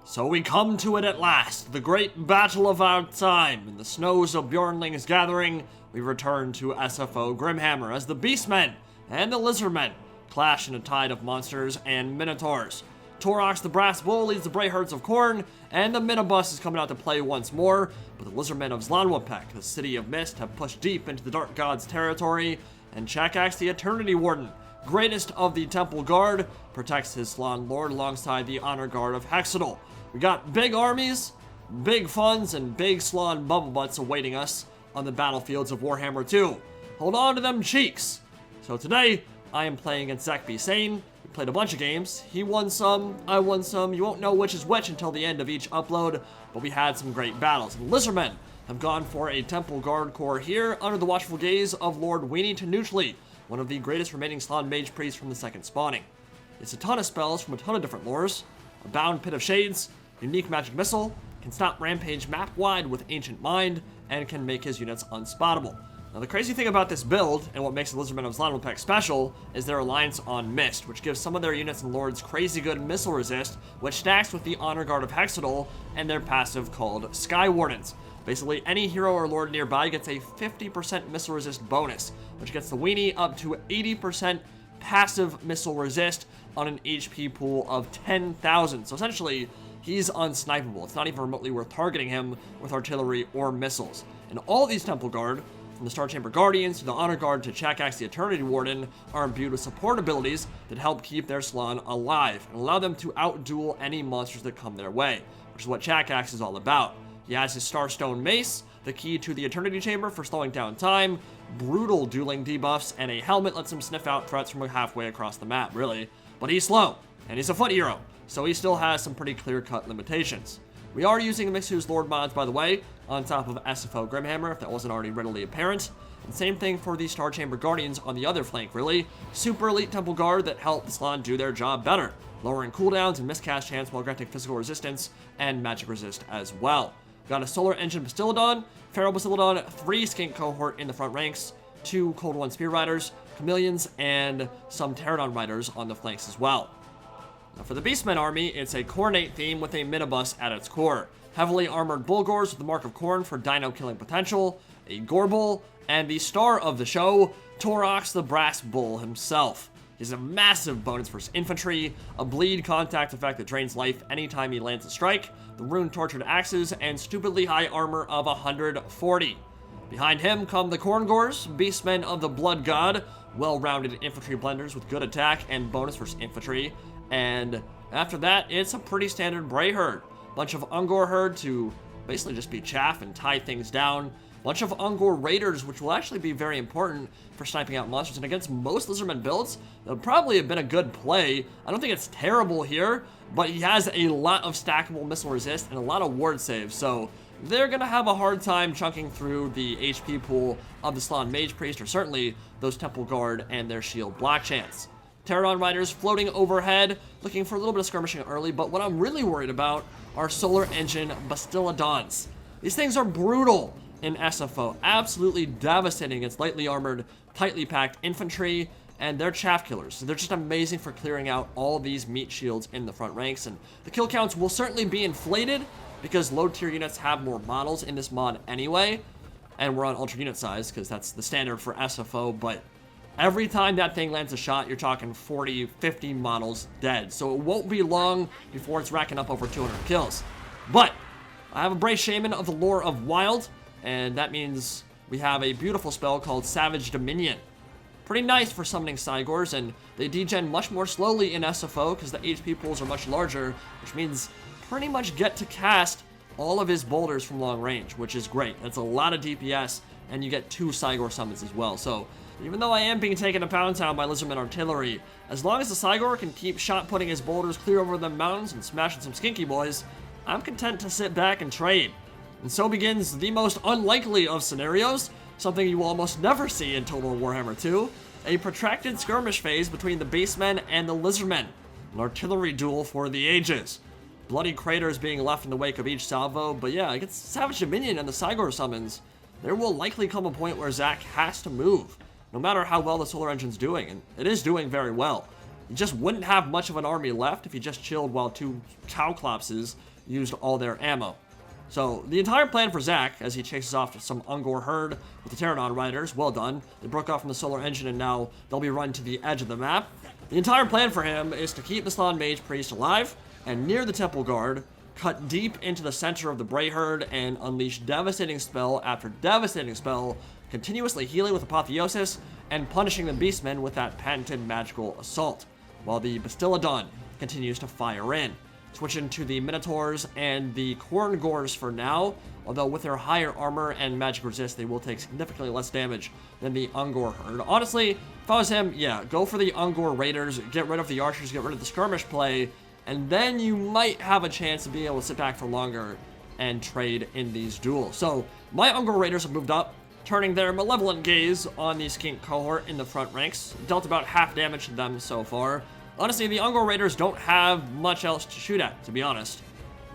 So we come to it at last, the great battle of our time. In the snows of Bjornling's gathering, we return to SFO Grimhammer as the Beastmen and the Lizardmen clash in a tide of monsters and minotaurs. Taurox the Brass Bull leads the Brayherds of Khorne, and the Minobus is coming out to play once more, but the Lizardmen of Xlanhuapec, the City of Mist, have pushed deep into the Dark God's territory, and Chakax the Eternity Warden, greatest of the Temple Guard, protects his Slan Lord alongside the Honor Guard of Hexadol. We got big armies, big funds, and big Slan bubble butts awaiting us on the battlefields of Warhammer 2. Hold on to them cheeks! So today, I am playing against Zach B. Sane. We played a bunch of games. He won some, I won some. You won't know which is which until the end of each upload, but we had some great battles. And Lizardmen have gone for a Temple Guard Corps here under the watchful gaze of Lord Weenie Tanuchli, one of the greatest remaining Slan Mage Priests from the second spawning. It's a ton of spells from a ton of different lores. A Bound Pit of Shades, unique magic missile, can stop Rampage map-wide with Ancient Mind, and can make his units unspottable. Now the crazy thing about this build, and what makes the Lizardmen of Xlanhuapec special, is their reliance on Mist, which gives some of their units and lords crazy good missile resist, which stacks with the Honor Guard of Hexadol and their passive called Sky Wardens. Basically, any hero or lord nearby gets a 50% missile resist bonus, which gets the Weenie up to 80% passive missile resist on an HP pool of 10,000. So essentially, he's unsnipeable. It's not even remotely worth targeting him with artillery or missiles. And all these Temple Guard, from the Star Chamber Guardians to the Honor Guard to Chakax the Eternity Warden, are imbued with support abilities that help keep their Slan alive and allow them to outduel any monsters that come their way, which is what Chakax is all about. He has his Starstone Mace, the key to the Eternity Chamber for slowing down time, brutal dueling debuffs, and a helmet lets him sniff out threats from halfway across the map, really. But he's slow, and he's a foot hero, so he still has some pretty clear-cut limitations. We are using Mixu's Lord mods, by the way, on top of SFO Grimhammer, if that wasn't already readily apparent. And same thing for the Star Chamber Guardians on the other flank, really. Super elite Temple Guard that help the Slan do their job better, lowering cooldowns and miscast chance while granting physical resistance and magic resist as well. Got a Solar Engine Bastiladon, Feral Bastiladon, 3 Skink Cohort in the front ranks, 2 Cold One Spear Riders, Chameleons, and some Pterodon Riders on the flanks as well. Now for the Beastmen army, it's a Khornate theme with a Minibus at its core. Heavily armored Bulgors with the Mark of Khorne for dino killing potential, a Gorbel, and the star of the show, Taurox the Brass Bull himself. He has a massive bonus for his infantry, a bleed contact effect that drains life anytime he lands a strike, the rune tortured axes, and stupidly high armor of 140. Behind him come the Khorngors, Beastmen of the Blood God, well-rounded infantry blenders with good attack and bonus for his infantry. And after that, it's a pretty standard Bray herd. Bunch of Ungor herd to basically just be chaff and tie things down. Bunch of Ungor raiders, which will actually be very important for sniping out monsters. And against most Lizardmen builds, that would probably have been a good play. I don't think it's terrible here, but he has a lot of stackable missile resist and a lot of ward saves. So they're going to have a hard time chunking through the HP pool of the Slan Mage Priest, or certainly those Temple Guard and their Shield Block Chance. Pterodon Riders floating overhead, looking for a little bit of skirmishing early, but what I'm really worried about are Solar Engine Bastiladons. These things are brutal in SFO, absolutely devastating against lightly armored, tightly packed infantry, and they're chaff killers. So they're just amazing for clearing out all these meat shields in the front ranks, and the kill counts will certainly be inflated because low tier units have more models in this mod anyway, and we're on ultra unit size because that's the standard for SFO, but every time that thing lands a shot, you're talking 40, 50 models dead. So it won't be long before it's racking up over 200 kills. But I have a Bray Shaman of the Lore of Wild, and that means we have a beautiful spell called Savage Dominion. Pretty nice for summoning Cygors, and they degen much more slowly in SFO because the HP pools are much larger, which means pretty much get to cast all of his boulders from long range, which is great. That's a lot of DPS, and you get 2 Cygor summons as well. So even though I am being taken to Pound Town by Lizardmen artillery, as long as the Cygor can keep shot-putting his boulders clear over the mountains and smashing some skinky boys, I'm content to sit back and trade. And so begins the most unlikely of scenarios, something you will almost never see in Total War Warhammer 2, a protracted skirmish phase between the Beastmen and the Lizardmen, an artillery duel for the ages. Bloody craters being left in the wake of each salvo, but yeah, against Savage Dominion and the Cygor summons, there will likely come a point where Zach has to move, no matter how well the Solar Engine's doing, and it is doing very well. You just wouldn't have much of an army left if you just chilled while 2 Cowclopses used all their ammo. So, the entire plan for Zach, as he chases off some Ungor herd with the Pterodon Riders, well done. They broke off from the Solar Engine and now they'll be run to the edge of the map. The entire plan for him is to keep the Slann Mage Priest alive and near the Temple Guard, cut deep into the center of the Bray herd and unleash devastating spell after devastating spell, continuously healing with Apotheosis and punishing the Beastmen with that patented magical assault, while the Bastiladon continues to fire in. Switching to the Minotaurs and the Khorngors for now, although with their higher armor and magic resist, they will take significantly less damage than the Ungor herd. Honestly, if I was him, yeah, go for the Ungor Raiders, get rid of the archers, get rid of the skirmish play, and then you might have a chance to be able to sit back for longer and trade in these duels. So, my Ungor Raiders have moved up, turning their malevolent gaze on the Skink cohort in the front ranks, dealt about half damage to them so far. Honestly, the Ungor Raiders don't have much else to shoot at, to be honest.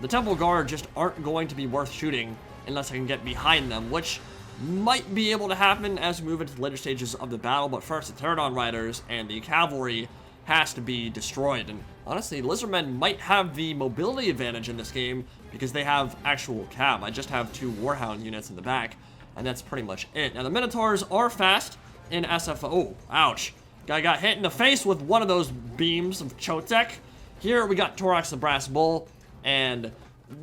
The Temple Guard just aren't going to be worth shooting unless I can get behind them, which might be able to happen as we move into the later stages of the battle, but first the Pterodon Riders and the Cavalry has to be destroyed. And honestly, Lizardmen might have the mobility advantage in this game because they have actual cav. I just have 2 Warhound units in the back, and that's pretty much it. Now, the Minotaurs are fast in SFO. Oh, ouch. Guy got hit in the face with one of those beams of Chotec. Here we got Taurox the Brass Bull, and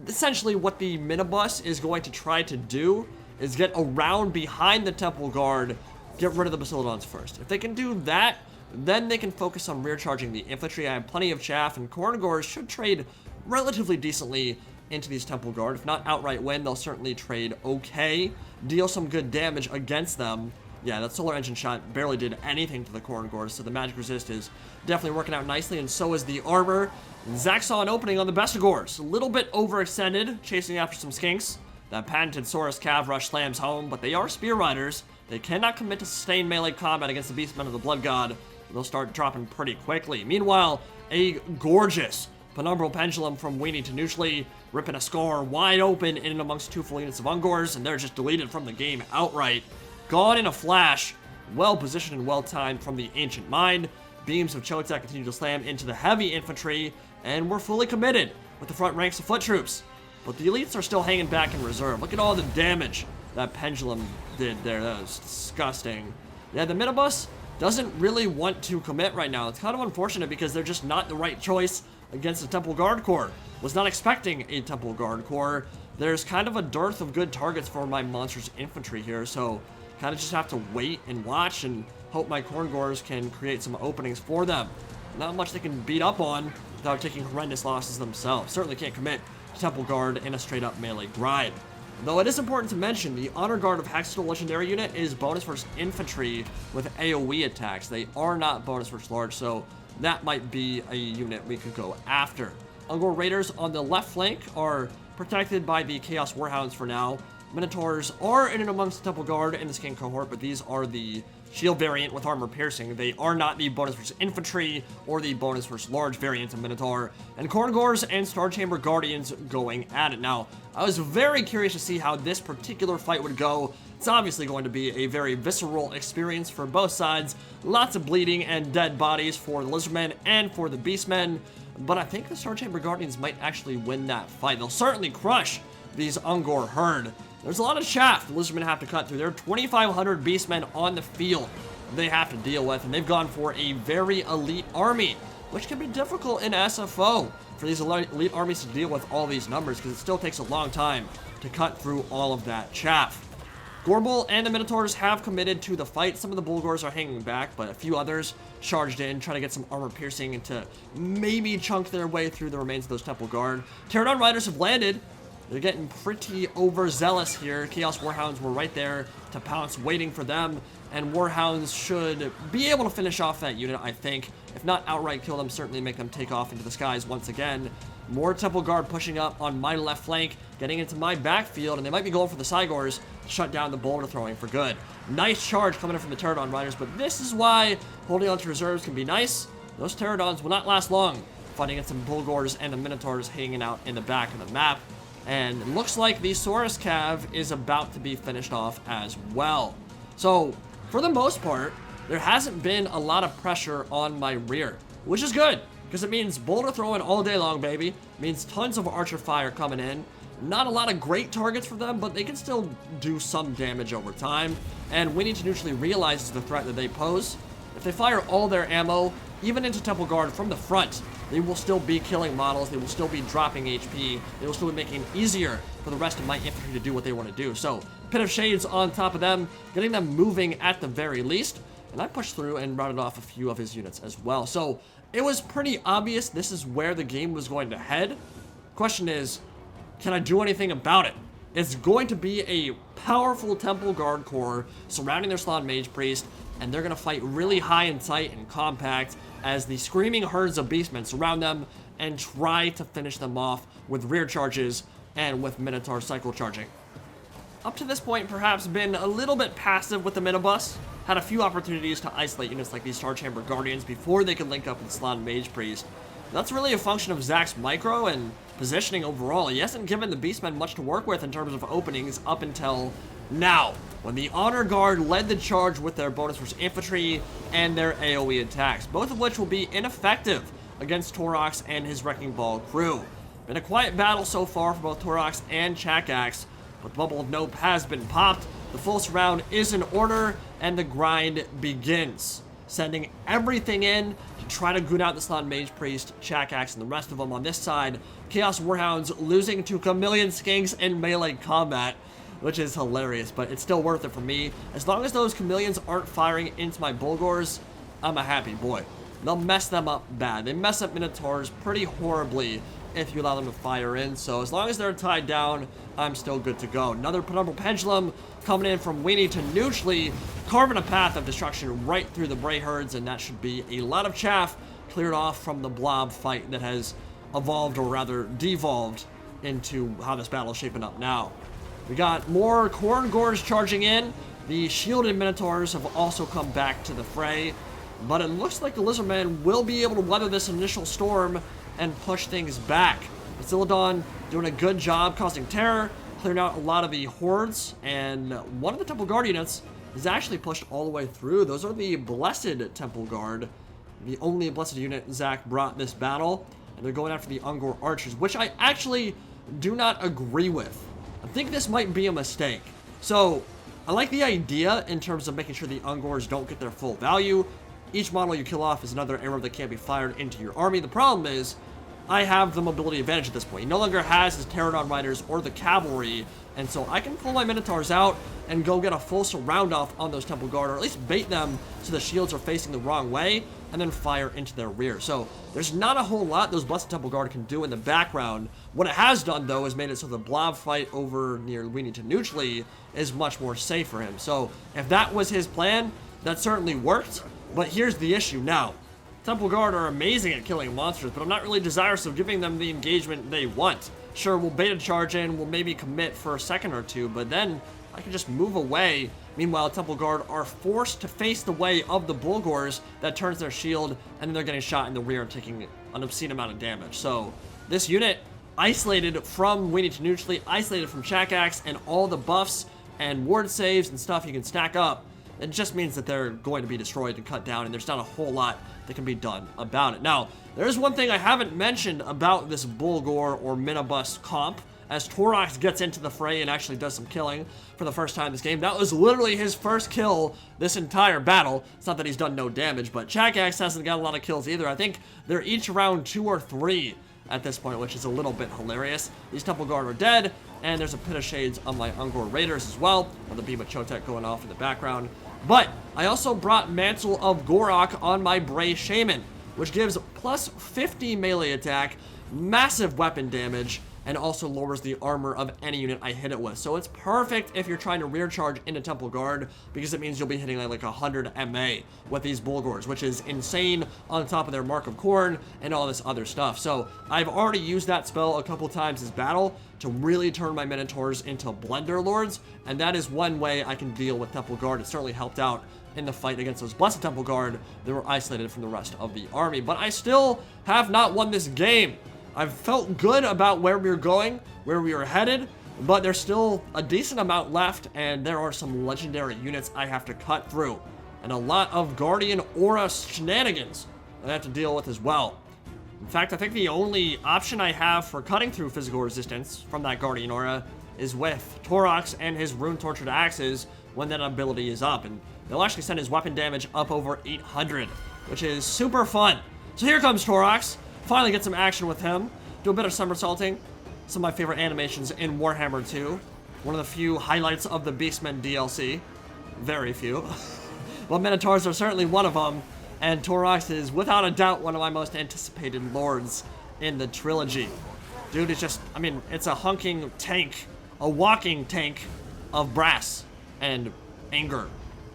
essentially what the Minibus is going to try to do is get around behind the Temple Guard, get rid of the Bastiladons first. If they can do that, then they can focus on rear charging the infantry. I have plenty of chaff, and Khorngors should trade relatively decently into these Temple Guard. If not outright win, they'll certainly trade okay, deal some good damage against them. Yeah, that Solar Engine shot barely did anything to the Khorngors, so the magic resist is definitely working out nicely, and so is the armor. Zach saw an opening on the Bestigors. A little bit overextended, chasing after some skinks. That patented Saurus Cav rush slams home, but they are Spear Riders. They cannot commit to sustained melee combat against the Beastmen of the Blood God. They'll start dropping pretty quickly. Meanwhile, a gorgeous Penumbral Pendulum from Weenie to Noochly, ripping a score wide open in and amongst 2 full units of Ungors, and they're just deleted from the game outright. Gone in a flash, well positioned and well timed from the Ancient Mind. Beams of Chotec continue to slam into the heavy infantry, and we're fully committed with the front ranks of foot troops. But the elites are still hanging back in reserve. Look at all the damage that Pendulum did there. That was disgusting. Yeah, the Minibus doesn't really want to commit right now. It's kind of unfortunate because they're just not the right choice against the Temple Guard Corps. Was not expecting a Temple Guard Corps. There's kind of a dearth of good targets for my monstrous infantry here, so kind of just have to wait and watch and hope my Khorngors can create some openings for them. Not much they can beat up on without taking horrendous losses themselves. Certainly can't commit to Temple Guard in a straight-up melee grind. Though it is important to mention, the Honor Guard of Hextall Legendary Unit is bonus versus infantry with AoE attacks. They are not bonus versus large, so that might be a unit we could go after. Ungor Raiders on the left flank are protected by the Chaos Warhounds for now. Minotaurs are in and amongst the Temple Guard and the Skink cohort, but these are the shield variant with armor piercing. They are not the bonus versus infantry or the bonus versus large variant of Minotaur. And Khorngors and Star Chamber Guardians going at it. Now, I was very curious to see how this particular fight would go. It's obviously going to be a very visceral experience for both sides. Lots of bleeding and dead bodies for the Lizardmen and for the Beastmen. But I think the Star Chamber Guardians might actually win that fight. They'll certainly crush these Ungor herd. There's a lot of chaff the Lizardmen have to cut through. There are 2,500 Beastmen on the field they have to deal with, and they've gone for a very elite army, which can be difficult in SFO for these elite armies to deal with all these numbers, because it still takes a long time to cut through all of that chaff. Gorbel and the Minotaurs have committed to the fight. Some of the Bulgors are hanging back, but a few others charged in, trying to get some armor piercing and to maybe chunk their way through the remains of those Temple Guard. Pterodon Riders have landed. They're getting pretty overzealous here. Chaos Warhounds were right there to pounce, waiting for them, and Warhounds should be able to finish off that unit, I think. If not outright kill them, certainly make them take off into the skies once again. More Temple Guard pushing up on my left flank, getting into my backfield, and they might be going for the Cygors to shut down the boulder throwing for good. Nice charge coming in from the Pterodon Riders, but this is why holding on to reserves can be nice. Those Pterodons will not last long, fighting against some Bulgors and the Minotaurs hanging out in the back of the map. And it looks like the Saurus Cav is about to be finished off as well. So, for the most part, there hasn't been a lot of pressure on my rear, which is good, because it means boulder throwing all day long, baby. means tons of archer fire coming in. Not a lot of great targets for them, but they can still do some damage over time. And we need to neutrally realize the threat that they pose. If they fire all their ammo, even into Temple Guard from the front, they will still be killing models, they will still be dropping HP, they will still be making it easier for the rest of my infantry to do what they want to do. So, Pit of Shades on top of them, getting them moving at the very least. And I pushed through and routed off a few of his units as well. So, it was pretty obvious this is where the game was going to head. Question is, can I do anything about it? It's going to be a powerful Temple Guard core surrounding their Slaughtered Mage Priest, and they're going to fight really high and tight and compact as the screaming herds of Beastmen surround them and try to finish them off with rear charges and with Minotaur cycle charging. Up to this point, perhaps been a little bit passive with the Minobus. Had a few opportunities to isolate units like these Star Chamber Guardians before they could link up with Slaughtered Mage Priest. That's really a function of Zach's micro and positioning overall. He hasn't given the Beastmen much to work with in terms of openings up until now, when the Honor Guard led the charge with their bonus versus infantry and their AoE attacks, both of which will be ineffective against Taurox and his Wrecking Ball crew. Been a quiet battle so far for both Taurox and Chakax, but the bubble of nope has been popped, the full surround is in order, and the grind begins. Sending everything in to try to goon out the Slaughtered Mage Priest, Chakax, and the rest of them on this side. Chaos Warhounds losing to Chameleon Skinks in melee combat, which is hilarious, but it's still worth it for me. As long as those Chameleons aren't firing into my Bulgors, I'm a happy boy. They'll mess them up bad. They mess up Minotaurs pretty horribly if you allow them to fire in, so as long as they're tied down, I'm still good to go. Another Penumbral Pendulum coming in from weenie to neutrally, carving a path of destruction right through the Bray herds, and that should be a lot of chaff cleared off from the blob fight that has evolved, or rather devolved, into how this battle is shaping up now. We got more Corn Gores charging in. The shielded Minotaurs have also come back to the fray, but it looks like the Lizardmen will be able to weather this initial storm and push things back. Bastiladon doing a good job causing terror, clearing out a lot of the hordes, and one of the Temple Guard units is actually pushed all the way through. Those are the Blessed Temple Guard, the only Blessed unit Zach brought this battle, and they're going after the Ungor Archers, which I actually do not agree with. I think this might be a mistake. So, I like the idea in terms of making sure the Ungors don't get their full value. Each model you kill off is another arrow that can't be fired into your army. The problem is, I have the mobility advantage at this point. He no longer has his Pterodon Riders or the Cavalry, and so I can pull my Minotaurs out and go get a full surround off on those Temple Guard, or at least bait them so the shields are facing the wrong way, and then fire into their rear. So there's not a whole lot those Blessed Temple Guard can do in the background. What it has done, though, is made it so the blob fight over near weenie to neutrally is much more safe for him. So if that was his plan, that certainly worked, but here's the issue now. Temple Guard are amazing at killing monsters, but I'm not really desirous of giving them the engagement they want. Sure, we'll bait a charge in, we'll maybe commit for a second or two, but then I can just move away. Meanwhile, Temple Guard are forced to face the way of the Bulgors that turns their shield, and then they're getting shot in the rear and taking an obscene amount of damage. So, this unit, isolated from weenie to neutrally, isolated from Chakax, and all the buffs and ward saves and stuff you can stack up, it just means that they're going to be destroyed and cut down, and there's not a whole lot that can be done about it. Now, there's one thing I haven't mentioned about this Bulgor or Minobus comp, as Taurox gets into the fray and actually does some killing for the first time this game. That was literally his first kill this entire battle. It's not that he's done no damage, but Chakax hasn't got a lot of kills either. I think they're each around 2 or 3 at this point, which is a little bit hilarious. These Temple Guard are dead, and there's a Pit of Shades on my Ungor Raiders as well, with the beam of Chotek going off in the background. But I also brought Mantle of Gorok on my Bray Shaman, which gives plus 50 melee attack, massive weapon damage, and also lowers the armor of any unit I hit it with. So it's perfect if you're trying to rear charge into Temple Guard, because it means you'll be hitting like 100 MA with these Bulgors, which is insane on top of their Mark of Corn and all this other stuff. So I've already used that spell a couple times this battle to really turn my Minotaurs into Blender Lords, and that is one way I can deal with Temple Guard. It certainly helped out in the fight against those Blessed Temple Guard that were isolated from the rest of the army. But I still have not won this game. I've felt good about where we were going, where we were headed, but there's still a decent amount left, and there are some legendary units I have to cut through, and a lot of Guardian Aura shenanigans that I have to deal with as well. In fact, I think the only option I have for cutting through physical resistance from that Guardian Aura is with Taurox and his Rune Tortured Axes when that ability is up. And they'll actually send his weapon damage up over 800, which is super fun. So here comes Taurox. Finally get some action with him. Do a bit of somersaulting. Some of my favorite animations in Warhammer 2. One of the few highlights of the Beastmen DLC. Very few. But Minotaurs are certainly one of them. And Taurox is, without a doubt, one of my most anticipated lords in the trilogy. Dude, it's just, I mean, it's a hunking tank, a walking tank of brass and anger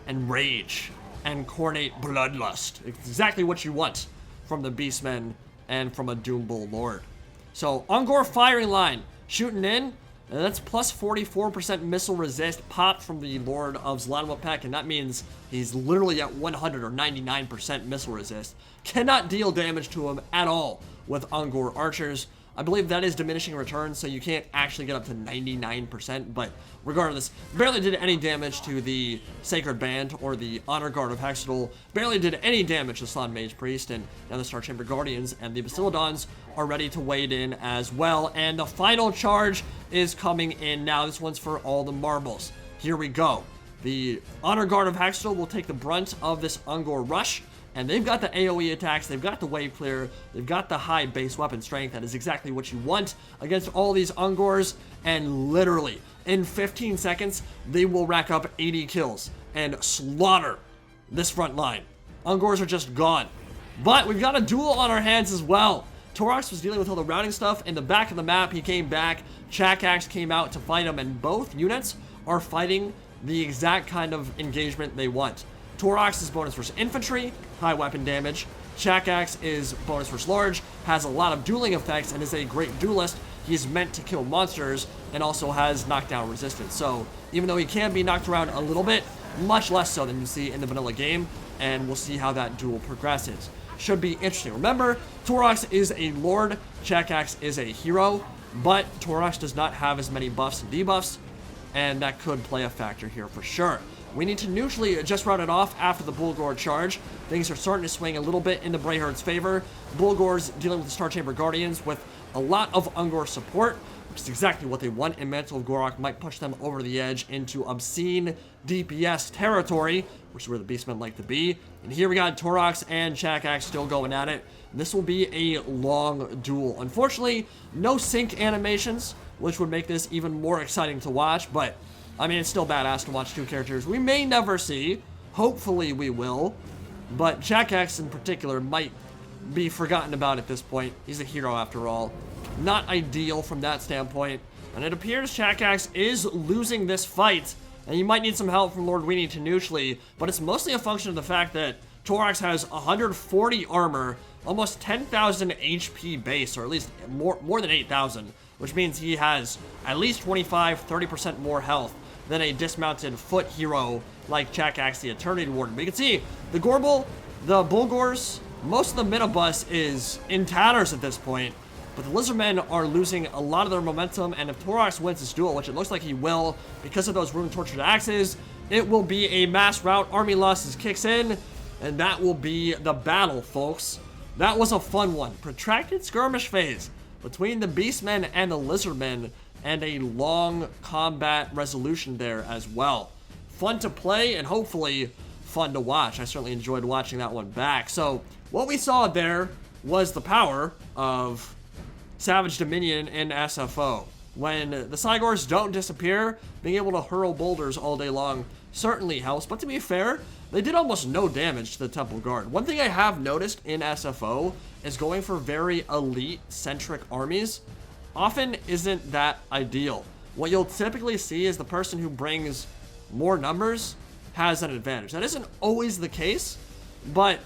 and rage and cornate bloodlust. It's exactly what you want from the Beastmen and from a Doom Bull lord. So, Ungor firing line, shooting in. And that's plus 44% missile resist popped from the Lord of Xlanhuapec, and that means he's literally at 100 or 99% missile resist. Cannot deal damage to him at all with Ungor archers. I believe that is diminishing returns, so you can't actually get up to 99%, but regardless, barely did any damage to the Sacred Band or the Honor Guard of Hexadol, barely did any damage to Slan Mage Priest, and now the Star Chamber Guardians and the Bastiladons are ready to wade in as well, and the final charge is coming in now. This one's for all the marbles. Here we go. The Honor Guard of Hexadol will take the brunt of this Ungor rush, and they've got the AoE attacks, they've got the wave clear, they've got the high base weapon strength. That is exactly what you want against all these Ungors, and literally, in 15 seconds, they will rack up 80 kills and slaughter this front line. Ungors are just gone. But we've got a duel on our hands as well. Taurox was dealing with all the routing stuff. In the back of the map, he came back, Chakax came out to fight him, and both units are fighting the exact kind of engagement they want. Taurox is bonus versus infantry, high weapon damage. Chakax is bonus versus large, has a lot of dueling effects, and is a great duelist. He's meant to kill monsters, and also has knockdown resistance. So, even though he can be knocked around a little bit, much less so than you see in the vanilla game, and we'll see how that duel progresses. Should be interesting. Remember, Taurox is a lord, Chakax is a hero, but Taurox does not have as many buffs and debuffs, and that could play a factor here for sure. We need to neutrally just round it off after the Bulgor charge. Things are starting to swing a little bit in the Brayherd's favor. Bulgor's dealing with the Star Chamber Guardians with a lot of Ungor support, which is exactly what they want, and Mantle of Gorok might push them over the edge into obscene DPS territory, which is where the Beastmen like to be. And here we got Taurox and Chakax still going at it. This will be a long duel. Unfortunately, no sync animations, which would make this even more exciting to watch, but I mean, it's still badass to watch two characters we may never see. Hopefully we will. But Chakax in particular might be forgotten about at this point. He's a hero after all. Not ideal from that standpoint. And it appears Chakax is losing this fight. And you might need some help from Lord Weenie to neutrally. But it's mostly a function of the fact that Taurox has 140 armor, almost 10,000 HP base, or at least more than 8,000. Which means he has at least 25-30% more health than a dismounted foot hero like Chakax the Eternity Warden. But you can see, the Gorbel, the Bulgors, most of the Minobus is in tatters at this point. But the Lizardmen are losing a lot of their momentum, and if Taurox wins this duel, which it looks like he will, because of those Rune Tortured Axes, it will be a mass rout. Army losses kicks in, and that will be the battle, folks. That was a fun one. Protracted skirmish phase between the Beastmen and the Lizardmen, and a long combat resolution there as well. Fun to play, and hopefully fun to watch. I certainly enjoyed watching that one back. So, what we saw there was the power of Savage Dominion in SFO. When the Cygors don't disappear, being able to hurl boulders all day long certainly helps. But to be fair, they did almost no damage to the Temple Guard. One thing I have noticed in SFO is going for very elite-centric armies often isn't that ideal. What you'll typically see is the person who brings more numbers has an advantage. That isn't always the case, but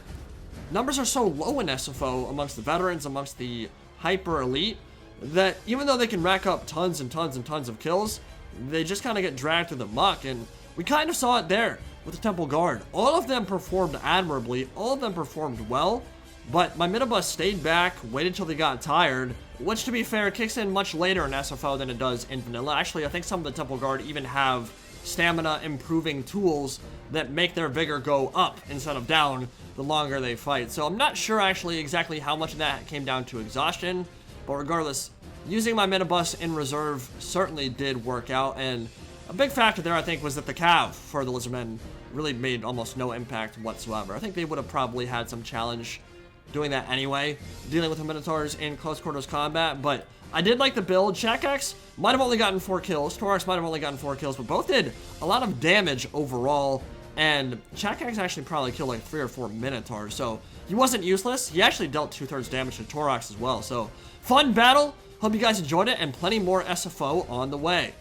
numbers are so low in SFO amongst the veterans, amongst the hyper elite, that even though they can rack up tons and tons and tons of kills, they just kind of get dragged through the muck. And we kind of saw it there with the Temple Guard. All of them performed admirably, all of them performed well, but my Minibus stayed back, waited till they got tired, which to be fair kicks in much later in SFO than it does in vanilla. Actually, I think some of the Temple Guard even have stamina improving tools that make their vigor go up instead of down, the longer they fight. So I'm not sure actually exactly how much of that came down to exhaustion, but regardless, using my Minobus in reserve certainly did work out, and a big factor there I think was that the cav for the Lizardmen really made almost no impact whatsoever. I think they would have probably had some challenge doing that anyway, dealing with the Minotaurs in close quarters combat, but I did like the build. Chakax might have only gotten 4 kills, Taurox might have only gotten 4 kills, but both did a lot of damage overall, and Chakax actually probably killed like 3 or 4 Minotaurs, so he wasn't useless. He actually dealt 2/3 damage to Taurox as well, so fun battle. Hope you guys enjoyed it, and plenty more SFO on the way.